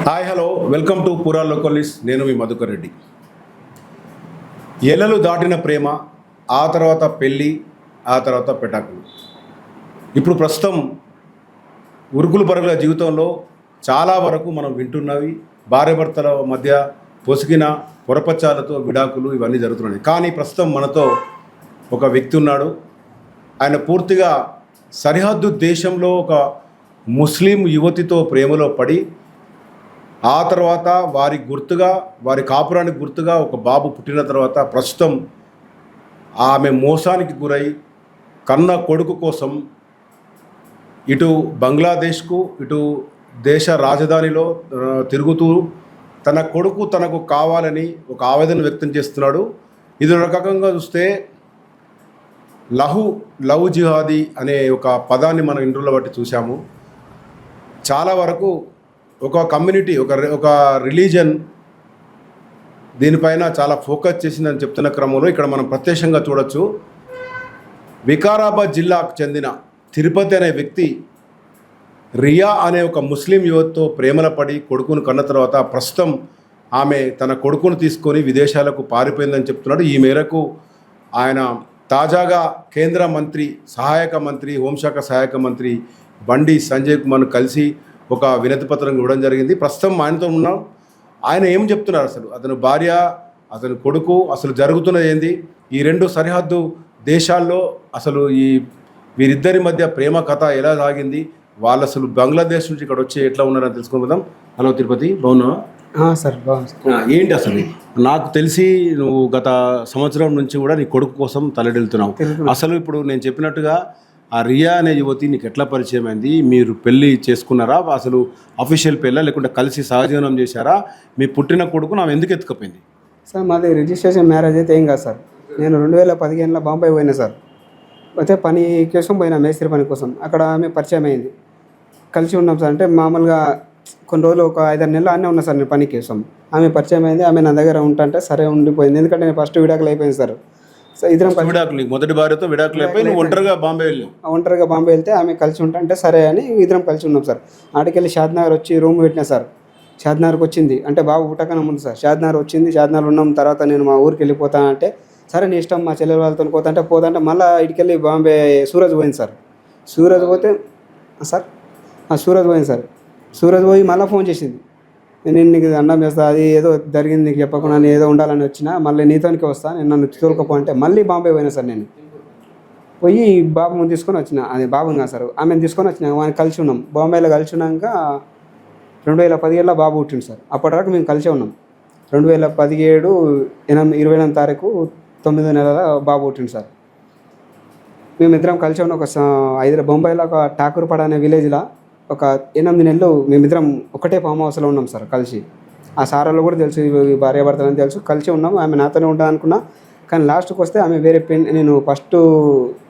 Hi hello welcome to పురా local news. నేను మీ మధుకర్ రెడ్డి. ఎలలు దాటిన ప్రేమ, ఆ తర్వాత పెళ్ళి, ఆ తర్వాత పెటాకులు. ఇప్పుడు ప్రస్తుతం ఉరుకులు పరుగుల జీవితంలో చాలా వరకు మనం వింటున్నవి భార్యాభర్తల మధ్య పొసిగిన పొరపచ్చాలతో విడాకులు ఇవన్నీ జరుగుతున్నాయి. కానీ ప్రస్తుతం మనతో ఒక వ్యక్తి ఉన్నాడు. ఆయన పూర్తిగా సరిహద్దు దేశంలో ఒక ముస్లిం యువతితో ప్రేమలో పడి ఆ తర్వాత వారి గుర్తుగా వారి కాపురానికి గుర్తుగా ఒక బాబు పుట్టిన తర్వాత ప్రస్తుతం ఆమె మోసానికి గురై కన్న కొడుకు కోసం ఇటు బంగ్లాదేశ్కు ఇటు దేశ రాజధానిలో తిరుగుతూ తన కొడుకు తనకు కావాలని ఒక ఆవేదన వ్యక్తం చేస్తున్నాడు. ఇది రకంగా చూస్తే లవ్ జిహాదీ అనే ఒక పదాన్ని మనం ఇంటర్వ్యూలో బట్టి చూసాము. చాలా వరకు ఒక కమ్యూనిటీ ఒక రిలీజన్ దీనిపైన చాలా ఫోకస్ చేసిందని చెప్తున్న క్రమంలో ఇక్కడ మనం ప్రత్యక్షంగా చూడొచ్చు. వికారాబాద్ జిల్లాకు చెందిన తిరుపతి అనే వ్యక్తి రియా అనే ఒక ముస్లిం యువతతో ప్రేమల పడి కొడుకును కన్న తర్వాత ప్రస్తుతం ఆమె తన కొడుకును తీసుకొని విదేశాలకు పారిపోయిందని చెప్తున్నాడు. ఈ మేరకు ఆయన తాజాగా కేంద్ర మంత్రి హోంశాఖ సహాయక మంత్రి బండి సంజయ్ కుమార్ను కలిసి ఒక వినతి పత్రం ఇవ్వడం జరిగింది. ప్రస్తుతం ఆయనతో ఉన్నాం. ఆయన ఏం చెప్తున్నారు, అసలు అతని భార్య అతని కొడుకు అసలు జరుగుతున్నది ఏంది, ఈ రెండు సరిహద్దు దేశాల్లో అసలు వీరిద్దరి మధ్య ప్రేమ కథ ఎలా సాగింది, వాళ్ళు అసలు బంగ్లాదేశ్ నుంచి ఇక్కడ వచ్చి ఎట్లా ఉన్నారని తెలుసుకుందాం. హలో తిరుపతి, బాగున్నావా? సార్ బాగుంది. ఏంటి అసలు నాకు తెలిసి నువ్వు గత సంవత్సరం నుంచి కూడా నీ కొడుకు కోసం తలడిల్లుతున్నావు. అసలు ఇప్పుడు నేను చెప్పినట్టుగా ఆ రియా అనే యువతి నీకు ఎట్లా పరిచయం అయింది? మీరు పెళ్ళి చేసుకున్నారా? అసలు అఫీషియల్ పెళ్ళా లేకుంటే కలిసి సహజీవనం చేశారా? మీ పుట్టిన కొడుకు నా ఎందుకు ఎత్తుకపోయింది? సార్ మాది రిజిస్ట్రేషన్ మ్యారేజ్ అయితే ఏం కాదు సార్. నేను 2015లో బాంబే పోయినా సార్. అయితే పని కోసం పోయినా, మేస్త్రి పని కోసం. అక్కడ ఆమె పరిచయం అయింది, కలిసి ఉన్నాం సార్. అంటే మామూలుగా కొన్ని రోజులు ఒక 5-6 నెలలు అన్నీ ఉన్నా సార్ నేను పని కోసం. ఆమె పరిచయం అయింది, ఆమె నా దగ్గర ఉంటే సరే ఉండిపోయింది. ఎందుకంటే నేను ఫస్ట్ విడాకులు అయిపోయింది సార్. సో ఇద్దరం విడాకులు, మొదటి భార్యతో విడాకులు అయిపోయి నువ్వు ఒంటరిగా బాంబే వెళ్తే ఆమె కలిసి ఉంటే సరే అని ఇద్దరం కలిసి ఉన్నాం సార్. ఆడికెళ్ళి షాద్నగర్ వచ్చి రూమ్ పెట్టినా సార్. షాద్నగర్కి వచ్చింది అంటే బాబు పుట్టకన్నా ముందు సార్. షాద్నగర్ వచ్చింది, షాద్నగర్ ఉన్నాం. తర్వాత నేను మా ఊరికి వెళ్ళిపోతా అంటే సరే నీ ఇష్టం, మా చెల్లెల వాళ్ళతో పోతుంటే మళ్ళీ ఇటుకెళ్ళి బాంబే సూరజ్ పోయింది సార్. సూరజ్ పోతే సార్ సూరజ్ పోయి మళ్ళీ ఫోన్ చేసింది, నేను నీకు అన్నం చేస్తా, అది ఏదో జరిగింది నీకు చెప్పకుండా నేను ఏదో ఉండాలని వచ్చినా, మళ్ళీ నీతోనికి వస్తా, నేను నన్ను తోలుకపో అంటే మళ్ళీ బాంబే పోయినా సార్. నేను పోయి బాబుని తీసుకొని వచ్చిన, అది బాబుని కాదు సార్, ఆమెను తీసుకొని వచ్చిన. ఆయన కలిసి ఉన్నాం బాంబేలో. కలిసి ఉన్నాక 2017లో బాబు పుట్టిండు సార్. అప్పటి వరకు మేము కలిసే ఉన్నాం. 2017 28వ తారీఖు 9వ నెలల బాబు పుట్టిండు సార్. మేమిద్దరం కలిసి ఉన్న ఒక బొంబాయిలో ఒక ఠాకూర్పాడ అనే విలేజ్లో ఒక 8 నెలలు మేమిద్దరం ఒకటే ఫామ్ హౌస్లో ఉన్నాం సార్ కలిసి. ఆ సారాలు కూడా తెలుసు, భార్యాభర్తలని తెలుసు, కలిసి ఉన్నాం. ఆమె నాతోనే ఉంటాను అనుకున్నా, కానీ లాస్ట్కి వస్తే ఆమె వేరే నేను ఫస్ట్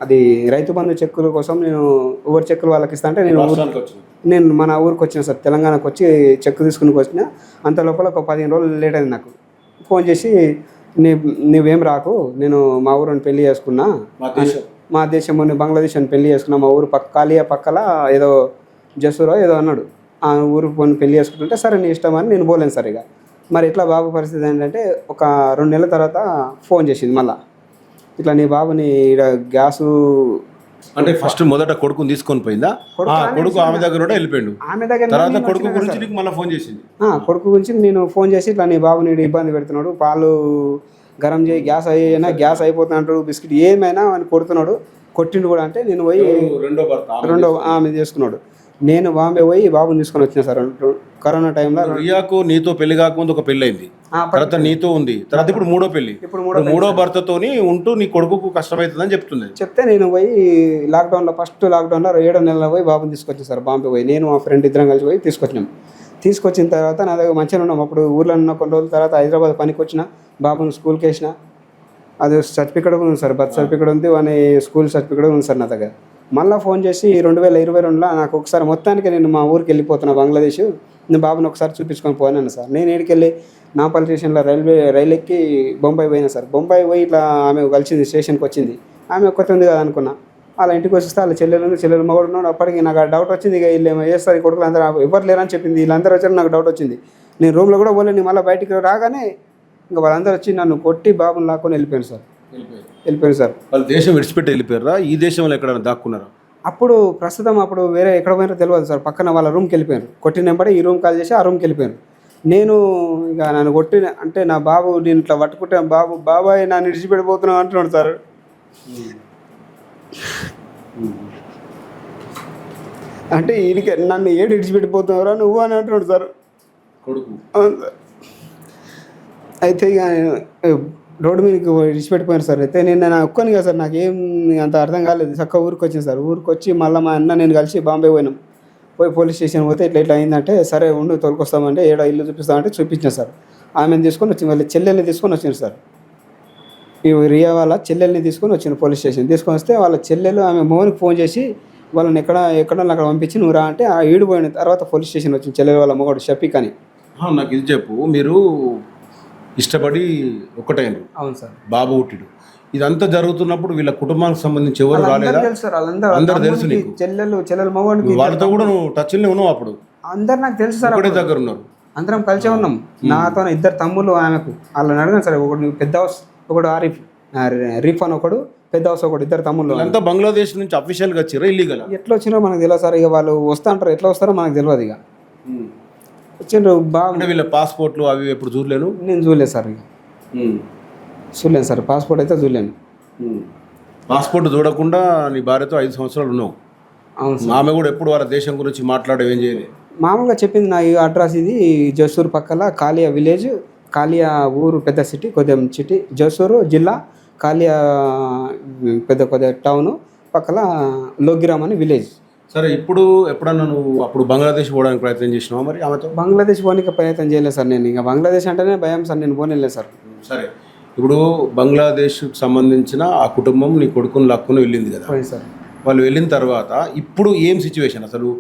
అది రైతు బంధు చెక్కుల కోసం నేను ఊరు చెక్కులు వాళ్ళకి ఇస్తా అంటే నేను మన ఊరికి వచ్చిన సార్, తెలంగాణకు వచ్చి చెక్కు తీసుకుని వచ్చిన. అంత లోపల ఒక 15 రోజులు లేట్ అయింది. నాకు ఫోన్ చేసి నువ్వేం రాకు, నేను మా ఊరిని పెళ్లి చేసుకున్నా, మా దేశం బంగ్లాదేశ్ అని పెళ్లి చేసుకున్నా, మా ఊరు కాలియా పక్కల ఏదో జసూరో ఏదో అన్నాడు, ఆ ఊరు పోయి పెళ్లి చేసుకుంటుంటే సరే నీ ఇష్టం అని నేను పోలేను సార్. ఇక మరి ఇట్లా బాబు పరిస్థితి ఏంటంటే ఒక 2 నెలల తర్వాత ఫోన్ చేసింది మళ్ళీ, ఇట్లా నీ బాబుని ఇక్కడ గ్యాసు అంటే ఫస్ట్ మొదట కొడుకుని తీసుకొని పోయిందా? కొడుకు ఆమె దగ్గర వెళ్ళిపోయాడు. ఆమె దగ్గర తర్వాత కొడుకు గురించి మళ్ళీ ఫోన్ చేసింది. కొడుకు గురించి నేను ఫోన్ చేసి ఇట్లా నీ బాబుని ఇబ్బంది పెడుతున్నాడు, పాలు గరం చేయి, గ్యాస్ అయిపోతున్నాడు, బిస్కెట్ ఏమైనా అని కొడుతున్నాడు, కొట్టిండు కూడా. అంటే నేను పోయి రెండో ఆమె చేసుకున్నాడు. నేను బాంబే పోయి బాబుని తీసుకొని వచ్చిన సార్. కరోనా టైంలో రియాకు నీతో పెళ్లి కాకముందు ఒక పెళ్లి అయింది, తర్వాత నీతో ఉంది, తర్వాత ఇప్పుడు మూడో పెళ్లి. మూడో భర్తతోని ఉంటూ నీ కొడుకు కష్టమవుతుందని చెప్తే నేను పోయి ఫస్ట్ లాక్డౌన్లో 7వ నెలలో పోయి బాబుని తీసుకొచ్చాను సార్. బాంబే పోయి నేను మా ఫ్రెండ్ ఇద్దరం కలిసి పోయి తీసుకొచ్చిన తర్వాత నా దగ్గర మంచిగా ఉన్నాం. అప్పుడు ఊర్లో ఉన్న కొన్ని రోజుల తర్వాత హైదరాబాద్ పనికి వచ్చిన, బాబుని స్కూల్కి వేసిన. అది సర్టిఫికేట్ ఉంది సార్, బర్త్ సర్టిఫికేట్ ఉంది, వాని స్కూల్ సర్టిఫికేట్ ఉంది సార్ నా దగ్గర. మళ్ళీ ఫోన్ చేసి 2022లో నాకు ఒకసారి మొత్తానికి నేను మా ఊరికి వెళ్ళిపోతున్నా బంగ్లాదేశ్, నేను బాబుని ఒకసారి చూపించుకొని పోయినాను సార్. నేను ఏడికెళ్ళి నాంపల్లి స్టేషన్లో రైలు ఎక్కి బొంబాయి పోయినా సార్. బొంబాయి పోయి ఇట్లా ఆమె కలిసింది, స్టేషన్కి వచ్చింది. ఆమె ఒక్కటి ఉంది కదా అనుకున్నా. వాళ్ళ ఇంటికి వస్తే వాళ్ళ చెల్లెలు మగడు ఉన్నాడు. అప్పటికి నాకు ఆ డౌట్ వచ్చింది, ఇక వీళ్ళు ఏమో చేస్తారు ఈ కొడుకులు అందరూ ఎవరు లేరని చెప్పింది. వీళ్ళందరూ వచ్చారు, నాకు డౌట్ వచ్చింది. నేను రూమ్లో కూడా పోలేను. మళ్ళీ బయటికి రాగానే ఇంకా వాళ్ళందరూ వచ్చి నన్ను కొట్టి బాబుని లాక్కొని వెళ్ళిపోయాను సార్. వాళ్ళు దేశం విడిచిపెట్టి వెళ్ళిపోయారా? ఈ దేశంలో ఎక్కడైనా దాక్కున్నారా? అప్పుడు వేరే ఎక్కడ పోయినారో తెలియదు సార్. పక్కన వాళ్ళ రూమ్కి వెళ్ళిపోయాను. కొట్టిన వెంబడి ఈ రూమ్ కాల్ చేసి ఆ రూమ్కి వెళ్ళిపోయాను. నేను ఇక నన్ను కొట్టిన అంటే నా బాబు నేను ఇట్లా పట్టుకుంటే బాబాయ్ నన్ను విడిచిపెట్టిపోతున్నావు అంటున్నాడు సార్. అంటే ఈయనకి నన్ను ఏడు విడిచిపెట్టిపోతున్నావురా నువ్వు అని అంటున్నాడు సార్ కొడుకు. అవును సార్. అయితే ఇక రోడ్డు మీదకి విడిచిపెట్టిపోయాను సార్. అయితే నేను ఒక్కని కదా సార్, నాకేం అంత అర్థం కాలేదు. చక్కగా ఊరికి వచ్చింది సార్. ఊరికి వచ్చి మళ్ళీ మా అన్న నేను కలిసి బాంబే పోయినాం. పోయి పోలీస్ స్టేషన్ పోతే ఇట్లా అయిందంటే, సరే ఉండు తోలుకొస్తామంటే ఏడో ఇల్లు చూపిస్తామంటే చూపించాను సార్. ఆమెను తీసుకొని వచ్చి వాళ్ళ చెల్లెల్ని తీసుకొని వచ్చింది సార్. ఈ రియా వాళ్ళ చెల్లెల్ని తీసుకొని వచ్చింది పోలీస్ స్టేషన్. తీసుకొని వస్తే వాళ్ళ చెల్లెలు ఆమె మోహన్కి ఫోన్ చేసి వాళ్ళని ఎక్కడో అక్కడ పంపించి నువ్వు రా అంటే ఆ ఈడిపోయిన తర్వాత పోలీస్ స్టేషన్ వచ్చింది. చెల్లెలు వాళ్ళ మొగడు షఫీక్ అని. నాకు ఇది చెప్పు, మీరు ఇష్టపడి ఒక్కటైనరు. అవును సార్. బాబు పుట్టిడు. ఇదంతా జరుగుతున్నప్పుడు వీళ్ళ కుటుంబానికి సంబంధించి ఎవరు రాలేదా? తెలుసు సార్. అందరూ తెలుసు నీకు? చెల్లెలు మగవాడికి వాళ్ళతో కూడా నువ్వు టచ్లో ఉన్నావు అప్పుడు? అందరు నాకు తెలుసు సార్. ఒకటే దగ్గర ఉన్నారు, అందరం కలిసే ఉన్నాం. నాతో ఇద్దరు తమ్ముళ్ళు ఆమెకు. వాళ్ళని అడిగాను సార్. ఒకడు పెద్ద హౌస్, ఒకడు రీఫ్ అని ఒకడు, పెద్ద హౌస్ ఒకడు, ఇద్దరు తమ్ముళ్ళు. అంతా బంగ్లాదేశ్ నుంచి అఫీషియల్గా వచ్చారా ఇల్లీగల్? ఎట్లా వచ్చినారో మనకు తెలియదు సార్. ఇక వాళ్ళు వస్తా అంటారు, ఎట్లా వస్తారో మనకు తెలియదు. ఇక వచ్చిండ్రు బాగా. వీళ్ళ పాస్పోర్ట్లు అవి ఎప్పుడు చూడలేను? నేను చూడలేదు సార్. ఇక చూడలేను సార్. పాస్పోర్ట్ అయితే చూడలేను. పాస్పోర్ట్ చూడకుండా నీ భార్యతో 5 సంవత్సరాలు ఉన్నావు. అవును సార్. ఆమె కూడా ఎప్పుడు వాళ్ళ దేశం గురించి మాట్లాడేం ఏం చేయలేదు? మామూలుగా చెప్పింది నా ఈ అడ్రస్ ఇది జసూర్ పక్కల కాలియా విలేజ్, కాలియా ఊరు పెద్ద సిటీ, కొద్దిగా సిటీ జసూరు జిల్లా, కాలియా కొద్దిగా టౌను పక్కల లోగిరామ్ అని విలేజ్. సరే, ఇప్పుడు ఎప్పుడన్నా నువ్వు అప్పుడు బంగ్లాదేశ్ పోవడానికి ప్రయత్నం చేసినావా మరి ఆమెతో? బంగ్లాదేశ్ పోనీకి ప్రయత్నం చేయలేదు సార్. నేను ఇక బంగ్లాదేశ్ అంటేనే భయం సార్, నేను పోనీలేదు సార్. సరే, ఇప్పుడు బంగ్లాదేశ్కి సంబంధించిన ఆ కుటుంబం నీ కొడుకుని లాక్కుని వెళ్ళింది కదా సార్. వాళ్ళు వెళ్ళిన తర్వాత ఇప్పుడు ఏం సిచ్యువేషన్ అసలు?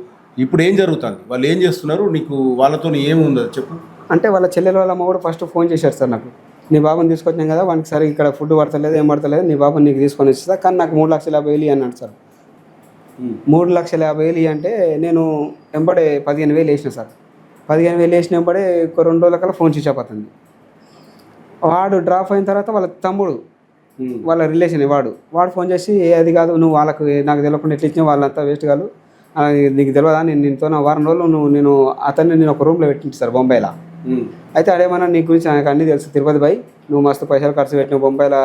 ఇప్పుడు ఏం జరుగుతుంది? వాళ్ళు ఏం చేస్తున్నారు? నీకు వాళ్ళతో ఏముందో చెప్పు. అంటే వాళ్ళ చెల్లెల వాళ్ళ అమ్మ కూడా ఫస్ట్ ఫోన్ చేశారు సార్ నాకు. నీ బాబుని తీసుకొచ్చాం కదా, వానికి సరే ఇక్కడ ఫుడ్ పడతలేదు, ఏం పడతలేదు, నీ బాబుని నీకు తీసుకొని వచ్చేస్తా, కానీ నాకు 3,50,000 అన్నాడు సార్. 3,50,000 అంటే నేను వెంబడే 15,000 వేసిన సార్. 15,000 వేసిన వెంబడే ఒక 2 రోజుల కల్లా ఫోన్ స్విచ్ ఆఫ్ అవుతుంది. వాడు డ్రాప్ అయిన తర్వాత వాళ్ళ తమ్ముడు, వాళ్ళ రిలేషన్ వాడు ఫోన్ చేసి అది కాదు నువ్వు వాళ్ళకు నాకు తెలియకుండా ఎట్లా ఇచ్చినా వాళ్ళంతా వేస్ట్ కాదు, నీకు తెలియదా, నీతో వారం రోజులు నేను అతన్ని ఒక రూమ్లో పెట్టింది సార్ బొంబాయిలో. అయితే అడేమన్నా నీ గురించి నాకు అన్నీ తెలుసు తిరుపతి బాయ్, నువ్వు మస్తు పైసలు ఖర్చు పెట్టినావు బొంబాయిలో,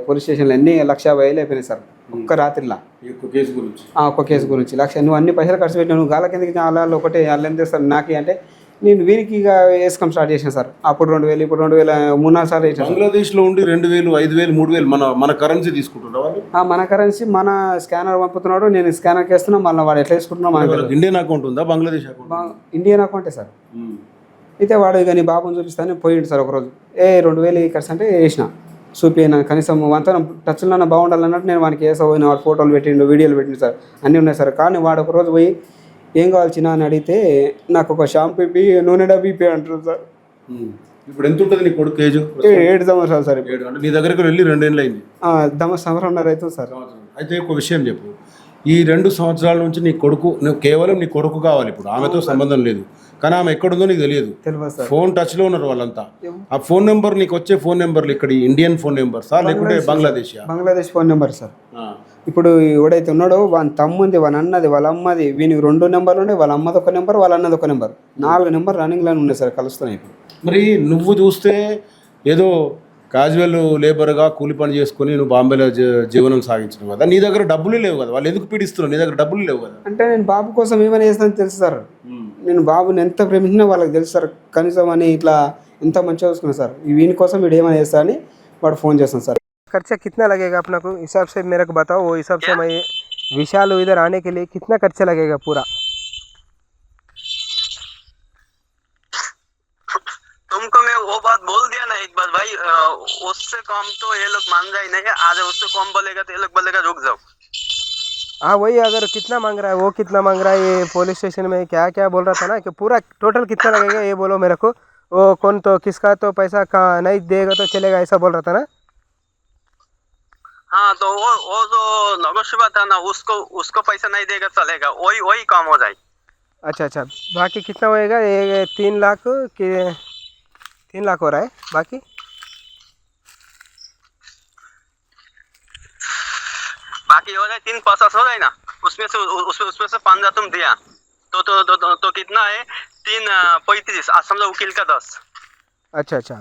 పోలీస్ స్టేషన్లో అన్నీ 1,50,000 అయిపోయినాయి సార్ ఒక్క రాత్రిలో. ఒక్క కేసు గురించి 1,00,000 నువ్వు అన్ని పైసలు ఖర్చు పెట్టినావు, నువ్వు గాల కిందకి వాళ్ళు ఒకటే వాళ్ళు ఎంత చేస్తారు నాకి అంటే నేను వీరికి ఇక వేసుకొని స్టార్ట్ చేసాను సార్. అప్పుడు 2,000, ఇప్పుడు 2,000, 3-4 సార్లు వేసాను. బంగ్లాదేశ్లో ఉండి 2,000, 5,000, 3,000 మన కరెన్సీ తీసుకుంటున్నాడు. మన కరెన్సీ మన స్కానర్ పంపుతున్నాడు, నేను స్కానర్కి వేస్తున్నా, మళ్ళీ వాడు ఎట్లా తీసుకుంటున్నావు? ఇండియన్ అకౌంట్ ఉందా? బంగ్లాదేశ్ అకౌంట్? ఇండియన్ అకౌంటే సార్. అయితే వాడు ఇక నీ బాబుని చూపిస్తాను పోయిండు సార్. ఒకరోజు 2,000 ఖర్చు అంటే వేసిన చూపినా, కనీసం వంత టచ్లో బాగుండాలన్నట్టు నేను వానికి వేసపోయిన, వాడు ఫోటోలు పెట్టిండు, వీడియోలు పెట్టిండు సార్, అన్నీ ఉన్నాయి సార్. కానీ వాడు ఒకరోజు పోయి ఏం కావాలి చిన్న అని అడిగితే నాకు ఒక షాంపూ ఇప్పి, నూనె డబ్బు ఇప్పి అంటారు సార్. ఇప్పుడు ఎంత ఉంటుంది నీ కొడుకు ఏజ్? 7 సంవత్సరాలు సార్. అంటే నీ దగ్గరకు వెళ్ళి 2 ఏళ్ళు అయింది. సంవత్సరంన్నర అవుతుంది సార్. అయితే ఒక విషయం చెప్పు, ఈ 2 సంవత్సరాల నుంచి నీ కొడుకు, నువ్వు కేవలం నీ కొడుకు కావాలి ఇప్పుడు, ఆమెతో సంబంధం లేదు, కానీ ఆమె ఎక్కడుందో నీకు తెలియదు. ఫోన్ టచ్లో ఉన్నారు వాళ్ళంతా. ఆ ఫోన్ నెంబర్ నీకు వచ్చే ఫోన్ నెంబర్లు ఇక్కడ ఇండియన్ ఫోన్ నెంబర్ సార్ లేకుంటే బంగ్లాదేశ్ ఫోన్ నెంబర్ సార్. ఇప్పుడు ఎవడైతే ఉన్నాడో వాని తమ్ముంది, వాళ్ళ అన్నది, వాళ్ళ అమ్మది, వీనికి 2 నెంబర్లు ఉండే, వాళ్ళ అమ్మది ఒక నెంబర్, వాళ్ళ అన్నది ఒక నెంబర్, 4 నెంబర్ రన్నింగ్లో ఉన్నాయి సార్, కలుస్తున్నాయి ఇప్పుడు. మరి నువ్వు చూస్తే ఏదో క్యాజువల్ లేబర్గా కూలి పని చేసుకుని నువ్వు బాంబేలో జీవనం సాగించడం కదా, నీ దగ్గర డబ్బులు లేవు కదా, వాళ్ళు ఎందుకు పీడిస్తున్నావు? నీ దగ్గర డబ్బులు లేవు కదా. అంటే నేను బాబు కోసం ఏమైనా చేస్తానని తెలుసు సార్. నేను బాబుని ఎంత ప్రేమించినా వాళ్ళకి తెలుసు సార్. కనీసం అని ఇట్లా ఎంత మంచిగా చూసుకున్నాను సార్. వీని కోసం వీడు ఏమైనా చేస్తా అని వాడు ఫోన్ చేస్తాను సార్. खर्चा कितना लगेगा अपना को हिसाब से मेरे को बताओ, वो हिसाब से मैं विशाल इधर आने के लिए कितना खर्चा लगेगा पूरा? तुमको मैं वो बात बोल दिया ना एक बार भाई, उससे कम तो ये लोग मान जाए नहीं, आज उससे कम बोलेगा तो ये लोग बोलेगा रुक जाओ। हाँ वही, अगर कितना मांग रहा है, वो कितना मांग रहा है, ये पुलिस स्टेशन में क्या क्या बोल रहा था ना कि पूरा टोटल कितना लगेगा ये बोलो मेरे को, वो कौन तो किसका तो पैसा नहीं देगा तो चलेगा ऐसा बोल रहा था ना। हाँ तो वो जो नगोशिया था ना उसको उसको पैसा नहीं देगा चलेगा, वही वही काम हो जाए। अच्छा अच्छा, बाकी कितना होएगा? ये 3 लाख के 3 लाख हो रहा है बाकी। बाकी हो जाए 350 हो जाए ना, उसमें से उसमें से 15 तुम दिया तो कितना है? 335, आज समझो वकील का 10। अच्छा अच्छा,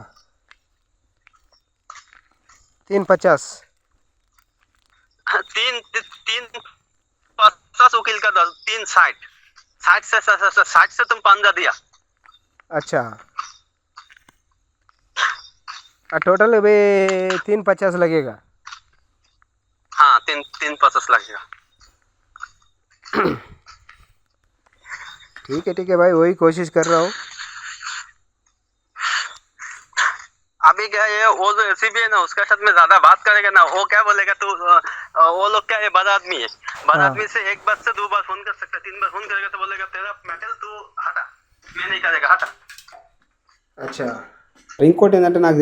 350। 350 वकील का 10, 360, 60 से तुम 15 दिया। अच्छा, टोटल अभी 350 लगेगा। हाँ 350 लगेगा। ठीक है भाई, वही कोशिश कर रहा हूँ। अभी क्या है, वो जो एसीबी है ना उसके साथ में ज्यादा बात करेगा ना, वो क्या बोलेगा तू वो लोग क्या है, बद आदमी है। बद हाँ। आदमी से एक बार से 2 बार फोन कर सकता है, 3 बार फोन करेगा तो बोलेगा तेरा मेटल तू हटा, मैं नहीं करेगा, हटा। अच्छा, ఇంకోటి ఏంటంటే నాకు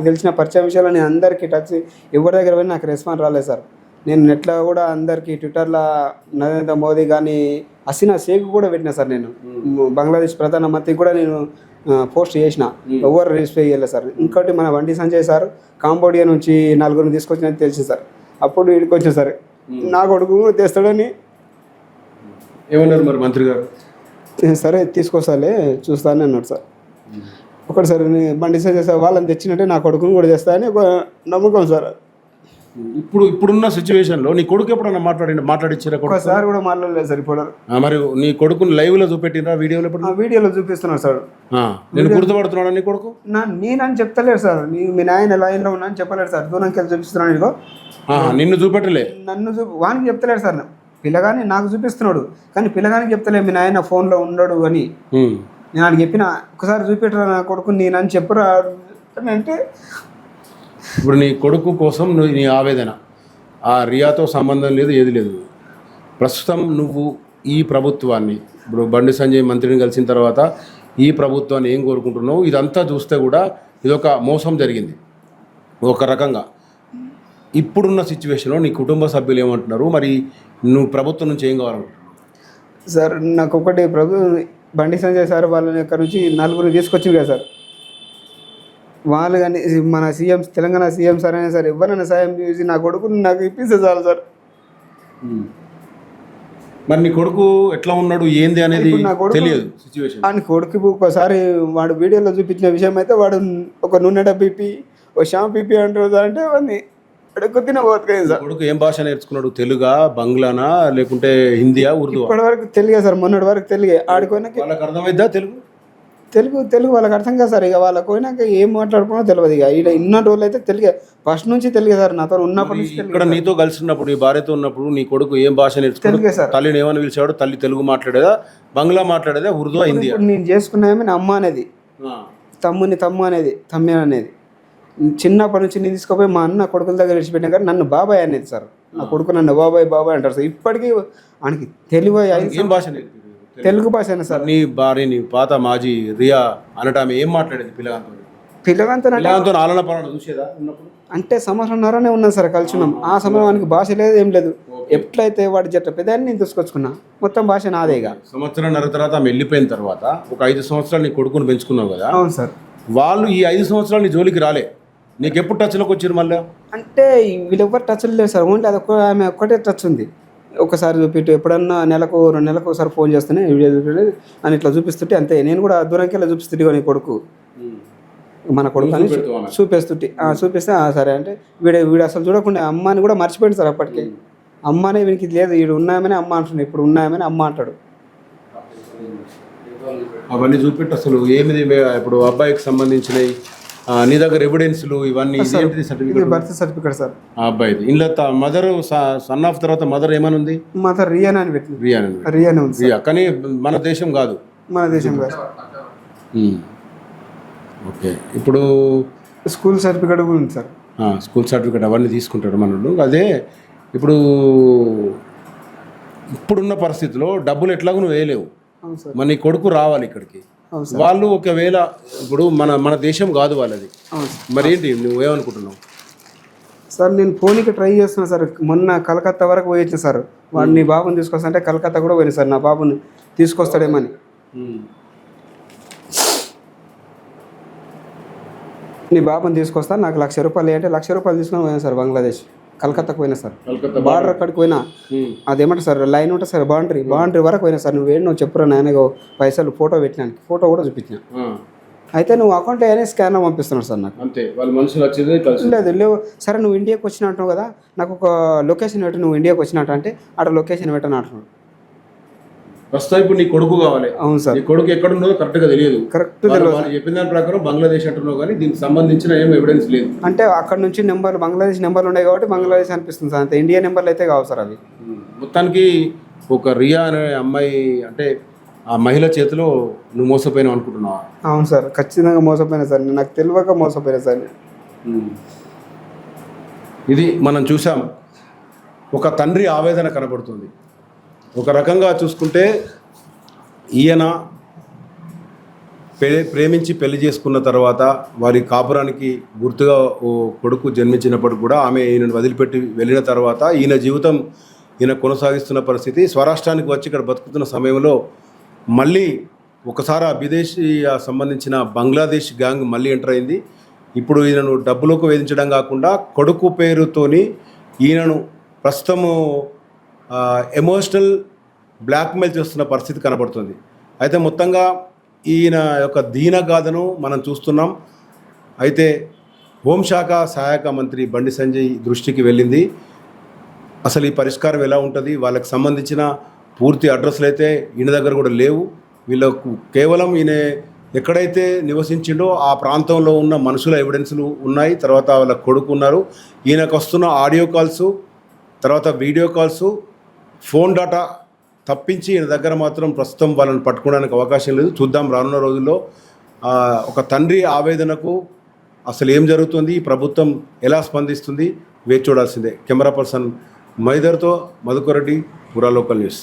తెలిసిన పరిచయం విషయాలు నేను అందరికీ టచ్ ఎవరి దగ్గర పోయినా నాకు రెస్పాన్స్ రాలేదు సార్. నేను నెట్లో కూడా అందరికీ ట్విట్టర్లో నరేంద్ర మోదీ కానీ హసీనా షేక్ కూడా పెట్టినా సార్. నేను బంగ్లాదేశ్ ప్రధానమంత్రికి కూడా నేను పోస్ట్ చేసిన, ఎవరు రిజిస్టర్ చేయలేదు సార్. ఇంకోటి మన బండి సంజయ్ సార్ కాంబోడియా నుంచి 4 తీసుకొచ్చినది తెలిసింది సార్. అప్పుడు వీడికి వచ్చాను సార్, నా కొడుకు తెస్తాడని. ఏమన్నారు మరి మంత్రి గారు? సరే తీసుకొస్తాలే చూస్తానని అన్నాడు సార్. ఒకటిసారి బండి సంజయ్ సార్ వాళ్ళని తెచ్చినట్టే నా కొడుకుని కూడా తెస్తానని ఒక నమ్మకం సార్. ఇప్పుడున్న సిచ్యువేషన్లో నీ కొడుకు ఎప్పుడన్నా మాట్లాడిచ్చారా? ఒకసారి కూడా మాట్లాడలేదు సార్. ఇప్పుడు మరి నీ కొడుకుని లైవ్ లో చూపెట్టినరా? వీడియోలో ఎప్పుడు? వీడియోలో చూపిస్తున్నాడు సార్. నేను గుర్తుపడుతున్నాడు నీ కొడుకు? నేనని చెప్తలేడు సార్. మీ నాయన లైన్లో ఉన్నా అని చెప్పలేడు సార్. దూరంకి వెళ్ళి చూపిస్తున్నాడు. ఇదిగో నిన్ను చూపెట్టలే, వానికి చెప్తలేడు సార్. పిల్లగాని నాకు చూపిస్తున్నాడు కానీ పిల్లగానికి చెప్తలే మీ నాయన ఫోన్లో ఉండడు అని. నేను ఆయన చెప్పిన ఒకసారి చూపెట్టరా నా కొడుకు నేనని చెప్పురా అంటే. ఇప్పుడు నీ కొడుకు కోసం నీ ఆవేదన ఆ రియాతో సంబంధం లేదు, ఏది లేదు. ప్రస్తుతం నువ్వు ఈ ప్రభుత్వాన్ని, ఇప్పుడు బండి సంజయ్ మంత్రిని కలిసిన తర్వాత ఈ ప్రభుత్వాన్ని ఏం కోరుకుంటున్నావు? ఇదంతా చూస్తే కూడా ఇదొక మోసం జరిగింది ఒక రకంగా. ఇప్పుడున్న సిచ్యువేషన్లో నీ కుటుంబ సభ్యులు ఏమంటున్నారు? మరి నువ్వు ప్రభుత్వం నుంచి ఏం కావాలనుకుంటున్నావు? సార్ నాకు ఒకటి బండి సంజయ్ సార్ వాళ్ళని ఇక్కడ నుంచి 4 తీసుకొచ్చింది కదా సార్. వాళ్ళు కానీ మన సీఎం, తెలంగాణ సీఎం సార్ అయినా సార్ ఎవరైనా సాయం చేసి నా కొడుకుని నాకు ఇప్పిస్తే చాలు సార్. మరి నీ కొడుకు ఎట్లా ఉన్నాడు ఏంది అనేది తెలియదు సిచ్యువేషన్. ఆయన కొడుకు ఒకసారి వాడు వీడియోలో చూపించిన విషయం అయితే వాడు ఒక నూనె డబ్బు ఇప్పి ఒక షాంపూ ఇప్పి అంటారు అంటే వాడిని అడుగుతున్న బతుకైంది సార్. కొడుకు ఏం భాష నేర్చుకున్నాడు? తెలుగా, బంగ్లానా, లేకుంటే హిందీయా, ఉర్దూ? ఇప్పటి వరకు తెలుగే సార్. మొన్నటి వరకు తెలుగే. ఆడుకోయినాక వాళ్ళకి అర్థమైద్దా తెలుగు? తెలుగు వాళ్ళకి అర్థం కాదు సార్. ఇక వాళ్ళకి పోయినాక ఏం మాట్లాడుకున్నా తెలియదు. ఇక ఇక్కడ ఇన్న రోజులు అయితే తెలుగే, ఫస్ట్ నుంచి తెలుగే సార్. నాతో ఉన్నప్పటి నుంచి ఇక్కడ నీతో కలిసి ఉన్నప్పుడు, నీ భార్యతో ఉన్నప్పుడు నీ కొడుకు ఏం భాష నేర్చుకున్నాడు? తెలుగే సార్. తల్లిని ఏమని పిలిచాడు? తల్లి తెలుగు మాట్లాడేదా, బంగ్లా మాట్లాడేదా, ఉర్దూ, హిందీ? నేను చేసుకున్నామే నా అమ్మ అనేది, తమ్ముని తమ్ము అనేది, తమ్మి అనేది. చిన్నప్పటి నుంచి నేను తీసుకుపోయి మా అన్న కొడుకుల దగ్గర విడిచిపెట్టినా కానీ నన్ను బాబాయ్ అనేది సార్. నా కొడుకు నన్ను బాబాయ్ అంటారు సార్. ఇప్పటికీ ఆయనకి తెలుగు ఏం భాష? తెలుగు భాషనే సార్. నీ భార్యని పాత మాజీ రియా అనటం ఏం మాట్లాడేది పిల్లగాంతో ఆలన పాలన చూసేదా ఉన్నప్పుడు? అంటే సంవత్సరంన్నరనే ఉన్నాను సార్, కలిసి ఉన్నాం. ఆ సమయానికి భాష లేదు, ఏం లేదు. ఎట్లయితే వాడి జట్ట పెద్దాన్ని నేను తీసుకొచ్చుకున్నా, మొత్తం భాష నాదే. ఇక సంవత్సరంన్నర తర్వాత ఆమె వెళ్ళిపోయిన తర్వాత ఒక 5 సంవత్సరాలు నీ కొడుకుని పెంచుకున్నావు కదా? అవును సార్. వాళ్ళు ఈ 5 సంవత్సరాలు నీ జోలికి రాలే, నీకు ఎప్పుడు టచ్లోకి వచ్చారు మళ్ళీ? అంటే వీళ్ళెవ్వరు టచ్ లేదు సార్. ఓన్లీ ఆమె ఒక్కటే టచ్ ఉంది. ఒకసారి చూపిట్టు, ఎప్పుడన్నా నెలకు 2 నెలలకు ఒకసారి ఫోన్ చేస్తేనే వీడియో చూపించలేదు అని ఇట్లా చూపిస్తుంటే అంతే. నేను కూడా దూరంకి వెళ్ళి చూపిస్తుంటే నీ కొడుకు, మన కొడుకు అని చూపిస్తుంటే చూపిస్తే సరే అంటే వీడు అసలు చూడకుండా అమ్మని కూడా మర్చిపోయింది సార్. అప్పటికే అమ్మనే వీనికి లేదు, వీడు ఉన్నాయమని అమ్మ అంటున్నాడు, ఇప్పుడు ఉన్నాయమని అమ్మ అంటాడు. అవన్నీ చూపెట్టు అసలు ఏమిది. ఇప్పుడు అబ్బాయికి సంబంధించినవి నీ దగ్గర ఎవిడెన్స్లు ఇవన్నీ? బర్త్ సర్టిఫికేట్ సార్ అబ్బాయిది. ఇంట్లో మదర్ సన్ ఆఫ్ తర్వాత మదర్ ఏమని ఉంది? మదర్ రియాన్ అని పెట్టింది. రియానే ఉంది రియా, కానీ మన దేశం కాదు. మన దేశం కాదు. ఓకే. ఇప్పుడు స్కూల్ సర్టిఫికేట్ కూడా ఉంది సార్. స్కూల్ సర్టిఫికేట్ అవన్నీ తీసుకుంటాడు మనోళ్ళు. అదే ఇప్పుడున్న పరిస్థితిలో డబ్బులు ఎట్లాగో నువ్వు వేయలేవు. మన నీ కొడుకు రావాలి ఇక్కడికి. వాళ్ళు ఒకవేళ ఇప్పుడు మన దేశం కాదు వాళ్ళది, మరి ఏంటి నువ్వేమనుకుంటున్నావు? సార్ నేను ఫోన్కి ట్రై చేస్తున్నా సార్. మొన్న కలకత్తా వరకు పోయి వచ్చిన సార్. వాడు నీ బాబుని తీసుకొస్తా అంటే కలకత్తా కూడా పోయినా సార్, నా బాబుని తీసుకొస్తాడేమని. నీ బాబుని తీసుకొస్తా, నాకు ₹1,00,000 అంటే ₹1,00,000 తీసుకొని పోయినా సార్ బంగ్లాదేశ్. కలకత్తాకు పోయినా సార్. బార్డర్ అక్కడికి పోయినా, అదేమంటారు సార్ లైన్ ఉంటుంది సార్, బాండరీ వరకు పోయినా సార్. నువ్వు చెప్పురా నాయన పైసలు ఫోటో పెట్టినానికి, ఫోటో కూడా చూపించిన. అయితే నువ్వు అకౌంట్లో ఏదైనా స్కానర్ పంపిస్తున్నాడు సార్ నాకు. అంతే, వాళ్ళ మనుషులు వచ్చేది లేవు. సరే నువ్వు ఇండియాకి వచ్చినట్టు కదా, నాకు ఒక లొకేషన్ పెట్టు, నువ్వు ఇండియాకి వచ్చినట్టు అంటే అక్కడ లొకేషన్ పెట్టని అంటున్నాడు. ప్రస్తుతం ఇప్పుడు నీ కొడుకు కావాలి. అవును సార్. నీ కొడుకు ఎక్కడ ఉన్నదో కరెక్ట్గా తెలియదు. కరెక్ట్ తెలియదు. చెప్పిన దాని ప్రకారం బంగ్లాదేశ్ అంటున్నావు, కానీ దీనికి సంబంధించిన ఏం ఎవిడెన్స్ లేదు. అంటే అక్కడ నుంచి బంగ్లాదేశ్ నెంబర్లు ఉన్నాయి కాబట్టి బంగ్లాదేశ్ అనిపిస్తుంది సార్. అంతే, ఇండియా నెంబర్లు అయితే కావు సార్ అవి. మొత్తానికి ఒక రియా అనే అమ్మాయి, అంటే ఆ మహిళ చేతిలో నువ్వు మోసపోయినావు అనుకుంటున్నావా? అవును సార్, ఖచ్చితంగా మోసపోయినా సార్. నాకు తెలియక మోసపోయినా సార్. ఇది మనం చూసాం, ఒక తండ్రి ఆవేదన కనబడుతుంది. ఒక రకంగా చూసుకుంటే ఈయన ప్రేమించి పెళ్లి చేసుకున్న తర్వాత వారి కాపురానికి గుర్తుగా ఓ కొడుకు జన్మించినప్పుడు కూడా ఆమె ఈయనను వదిలిపెట్టి వెళ్ళిన తర్వాత ఈయన జీవితం ఈయన కొనసాగిస్తున్న పరిస్థితి. స్వరాష్ట్రానికి వచ్చి ఇక్కడ బతుకుతున్న సమయంలో మళ్ళీ ఒకసారి ఆ విదేశీ సంబంధించిన బంగ్లాదేశ్ గ్యాంగ్ మళ్ళీ ఎంటర్ అయింది. ఇప్పుడు ఈయనను డబ్బులకు వేధించడం కాకుండా కొడుకు పేరుతోని ఈయనను ప్రస్తుతము ఎమోషనల్ బ్లాక్మెయిల్ చేస్తున్న పరిస్థితి కనబడుతుంది. అయితే మొత్తంగా ఈయన యొక్క దీనగాథను మనం చూస్తున్నాం. అయితే హోంశాఖ సహాయక మంత్రి బండి సంజయ్ దృష్టికి వెళ్ళింది. అసలు ఈ పరిష్కారం ఎలా ఉంటుంది, వాళ్ళకి సంబంధించిన పూర్తి అడ్రస్లు అయితే ఈయన దగ్గర కూడా లేవు. వీళ్ళకు కేవలం ఈయన ఎక్కడైతే నివసించిండో ఆ ప్రాంతంలో ఉన్న మనుషుల ఎవిడెన్స్లు ఉన్నాయి. తర్వాత వాళ్ళ కొడుకు ఉన్నారు. ఈయనకు వస్తున్న ఆడియో కాల్సు, తర్వాత వీడియో కాల్సు, ఫోన్ డేటా తప్పించి ఈయన దగ్గర మాత్రం ప్రస్తుతం వాళ్ళని పట్టుకోవడానికి అవకాశం లేదు. చూద్దాం రానున్న రోజుల్లో ఒక తండ్రి ఆవేదనకు అసలు ఏం జరుగుతుంది, ఈ ప్రభుత్వం ఎలా స్పందిస్తుంది వేచి చూడాల్సిందే. కెమెరా పర్సన్ మైదర్తో మధుకర్ రెడ్డి, పురా లోకల్ న్యూస్.